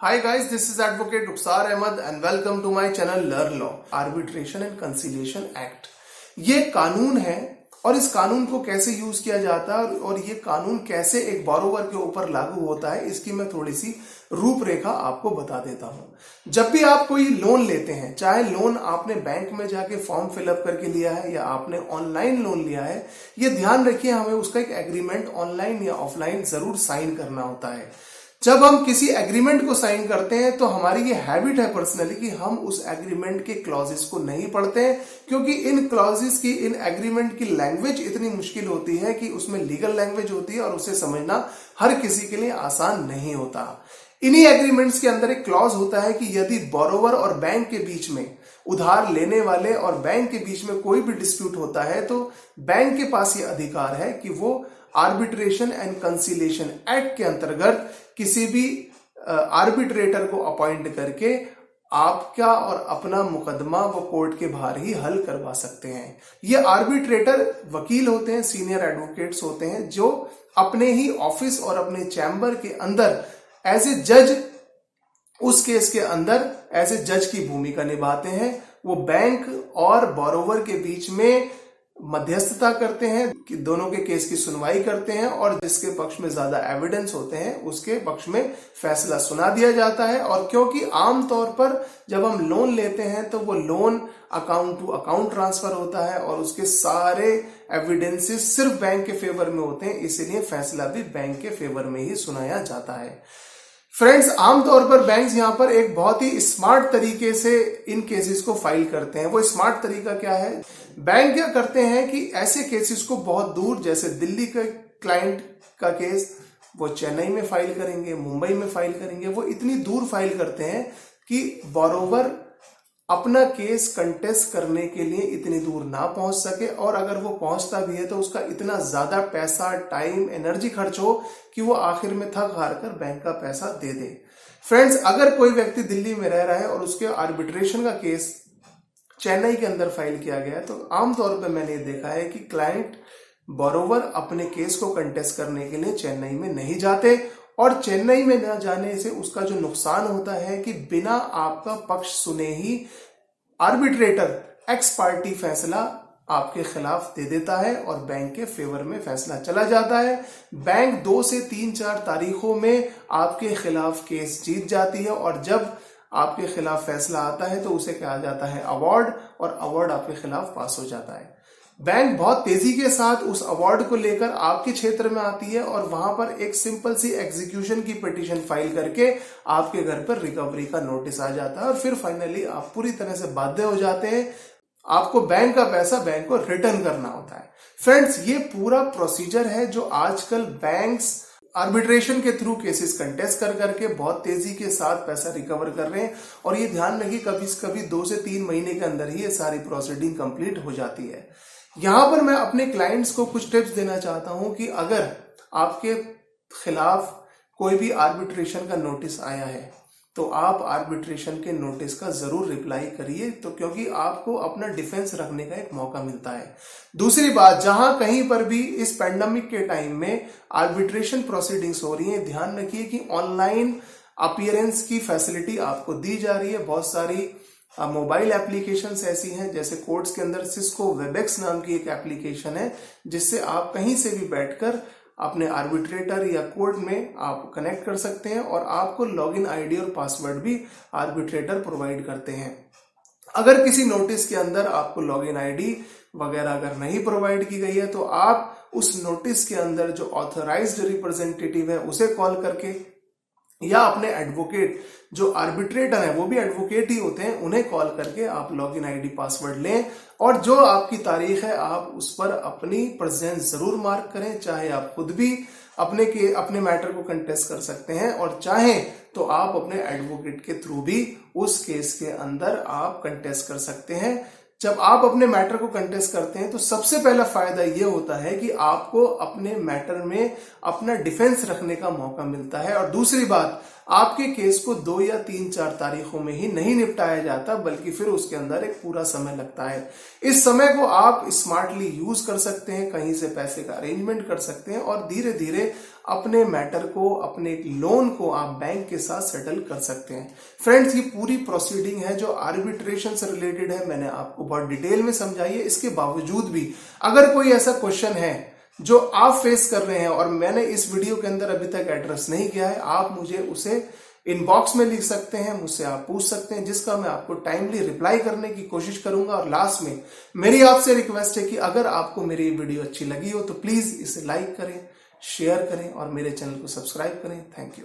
Hi guys, this is Advocate Rukhsar Ahmed and welcome to my channel Learn Law. Arbitration and Conciliation Act ये कानून है और इस कानून को कैसे यूज किया जाता है और ये कानून कैसे एक बोरोवर के ऊपर लागू होता है, इसकी मैं थोड़ी सी रूपरेखा आपको बता देता हूं। जब भी आप कोई लोन लेते हैं, चाहे लोन आपने बैंक में जाके फॉर्म फिलअप करके लिया है या आपने ऑनलाइन लोन लिया है, ये ध्यान रखिए हमें उसका एक एग्रीमेंट ऑनलाइन या ऑफलाइन जरूर साइन करना होता है। जब हम किसी एग्रीमेंट को साइन करते हैं तो हमारी ये हैबिट है पर्सनली कि हम उस एग्रीमेंट के क्लॉजेस को नहीं पढ़ते हैं, क्योंकि इन क्लॉजेस की, इन एग्रीमेंट की लैंग्वेज इतनी मुश्किल होती है कि उसमें लीगल लैंग्वेज होती है और उसे समझना हर किसी के लिए आसान नहीं होता। इन्हीं एग्रीमेंट्स के अंदर एक क्लॉज होता है कि यदि बोरोवर और बैंक के बीच में, उधार लेने वाले और बैंक के बीच में कोई भी डिस्प्यूट होता है तो बैंक के पास ये अधिकार है कि वो आर्बिट्रेशन एंड कंसिलिएशन एक्ट के अंतर्गत किसी भी आर्बिट्रेटर को अपॉइंट करके आपका और अपना मुकदमा वो कोर्ट के बाहर ही हल करवा सकते हैं। ये आर्बिट्रेटर वकील होते हैं, सीनियर एडवोकेट्स होते हैं, जो अपने ही ऑफिस और अपने चैम्बर के अंदर एज ए जज, उस केस के अंदर एज ए जज की भूमिका निभाते हैं। वो बैंक और बोरोवर के बीच में मध्यस्थता करते हैं कि दोनों के केस की सुनवाई करते हैं और जिसके पक्ष में ज्यादा एविडेंस होते हैं उसके पक्ष में फैसला सुना दिया जाता है। और क्योंकि आमतौर पर जब हम लोन लेते हैं तो वो loan account to account transfer होता है और उसके सारे एविडेंसेस सिर्फ बैंक के फेवर में होते हैं, इसीलिए फैसला भी बैंक के फेवर में ही सुनाया जाता है। फ्रेंड्स, आमतौर पर बैंक्स यहां पर एक बहुत ही स्मार्ट तरीके से इन केसेस को फाइल करते हैं। वो स्मार्ट तरीका क्या है? बैंक क्या करते हैं कि ऐसे केसेस को बहुत दूर, जैसे दिल्ली के क्लाइंट का केस, वो चेन्नई में फाइल करेंगे, मुंबई में फाइल करेंगे। वो इतनी दूर फाइल करते हैं कि बोरोवर अपना केस कंटेस्ट करने के लिए इतनी दूर ना पहुंच सके, और अगर वो पहुंचता भी है तो उसका इतना ज्यादा पैसा, टाइम, एनर्जी खर्च हो कि वो आखिर में थक हार कर बैंक का पैसा दे दे। फ्रेंड्स, अगर कोई व्यक्ति दिल्ली में रह रहा है और उसके आर्बिट्रेशन का केस चेन्नई के अंदर फाइल किया गया है, तो आमतौर पर मैंने देखा है कि क्लाइंट, बोरोवर अपने केस को कंटेस्ट करने के लिए चेन्नई में नहीं जाते, और चेन्नई में न जाने से उसका जो नुकसान होता है कि बिना आपका पक्ष सुने ही आर्बिट्रेटर एक्स पार्टी फैसला आपके खिलाफ दे देता है और बैंक के फेवर में फैसला चला जाता है। बैंक 2 से 3-4 तारीखों में आपके खिलाफ केस जीत जाती है और जब आपके खिलाफ फैसला आता है तो उसे कहा जाता है अवार्ड, और अवार्ड आपके खिलाफ पास हो जाता है। बैंक बहुत तेजी के साथ उस अवार्ड को लेकर आपके क्षेत्र में आती है और वहां पर एक सिंपल सी एग्जीक्यूशन की पिटीशन फाइल करके आपके घर पर रिकवरी का नोटिस आ जाता है और फिर फाइनली आप पूरी तरह से बाध्य हो जाते हैं। आपको बैंक का पैसा बैंक को रिटर्न करना होता है। फ्रेंड्स, ये पूरा प्रोसीजर है जो आजकल बैंक्स आर्बिट्रेशन के थ्रू केसेस कंटेस्ट कर करके बहुत तेजी के साथ पैसा रिकवर कर रहे हैं। और ये ध्यान रखिए, कभी 2 से 3 महीने के अंदर ही ये सारी प्रोसीडिंग कंप्लीट हो जाती है। यहां पर मैं अपने क्लाइंट्स को कुछ टिप्स देना चाहता हूं कि अगर आपके खिलाफ कोई भी आर्बिट्रेशन का नोटिस आया है तो आप आर्बिट्रेशन के नोटिस का जरूर रिप्लाई करिए, तो क्योंकि आपको अपना डिफेंस रखने का एक मौका मिलता है। दूसरी बात, जहां कहीं पर भी इस पैंडेमिक के टाइम में आर्बिट्रेशन प्रोसीडिंग्स हो रही है, ध्यान रखिए कि ऑनलाइन अपीयरेंस की फैसिलिटी आपको दी जा रही है। बहुत सारी मोबाइल एप्लीकेशंस ऐसी हैं, जैसे कोर्ट्स के अंदर सिस्को वेबएक्स नाम की एक एप्लीकेशन है, जिससे आप कहीं से भी बैठकर अपने आर्बिट्रेटर या कोर्ट में आप कनेक्ट कर सकते हैं और आपको लॉगिन आईडी और पासवर्ड भी आर्बिट्रेटर प्रोवाइड करते हैं। अगर किसी नोटिस के अंदर आपको लॉगिन आईडी वगैरह अगर नहीं प्रोवाइड की गई है तो आप उस नोटिस के अंदर जो ऑथराइज्ड रिप्रेजेंटेटिव है उसे कॉल करके, या अपने एडवोकेट जो आर्बिट्रेटर है, वो भी एडवोकेट ही होते हैं, उन्हें कॉल करके आप लॉगिन आईडी पासवर्ड लें और जो आपकी तारीख है आप उस पर अपनी प्रेजेंस जरूर मार्क करें। चाहे आप खुद भी अपने मैटर को कंटेस्ट कर सकते हैं और चाहें तो आप अपने एडवोकेट के थ्रू भी उस केस के अंदर आप कंटेस्ट कर सकते हैं। जब आप अपने मैटर को कंटेस्ट करते हैं तो सबसे पहला फायदा यह होता है कि आपको अपने मैटर में अपना डिफेंस रखने का मौका मिलता है, और दूसरी बात, आपके केस को 2 या 3-4 तारीखों में ही नहीं निपटाया जाता, बल्कि फिर उसके अंदर एक पूरा समय लगता है। इस समय को आप स्मार्टली यूज कर सकते हैं, कहीं से पैसे का अरेंजमेंट कर सकते हैं और धीरे धीरे अपने मैटर को, अपने लोन को आप बैंक के साथ सेटल कर सकते हैं। फ्रेंड्स, ये पूरी प्रोसीडिंग है जो आर्बिट्रेशन से रिलेटेड है, मैंने आपको बहुत डिटेल में समझाई है। इसके बावजूद भी अगर कोई ऐसा क्वेश्चन है जो आप फेस कर रहे हैं और मैंने इस वीडियो के अंदर अभी तक एड्रेस नहीं किया है, आप मुझे उसे इनबॉक्स में लिख सकते हैं, मुझसे आप पूछ सकते हैं, जिसका मैं आपको टाइमली रिप्लाई करने की कोशिश करूंगा। और लास्ट में मेरी आपसे रिक्वेस्ट है कि अगर आपको मेरी ये वीडियो अच्छी लगी हो तो प्लीज इसे लाइक करें, शेयर करें और मेरे चैनल को सब्सक्राइब करें। Thank you.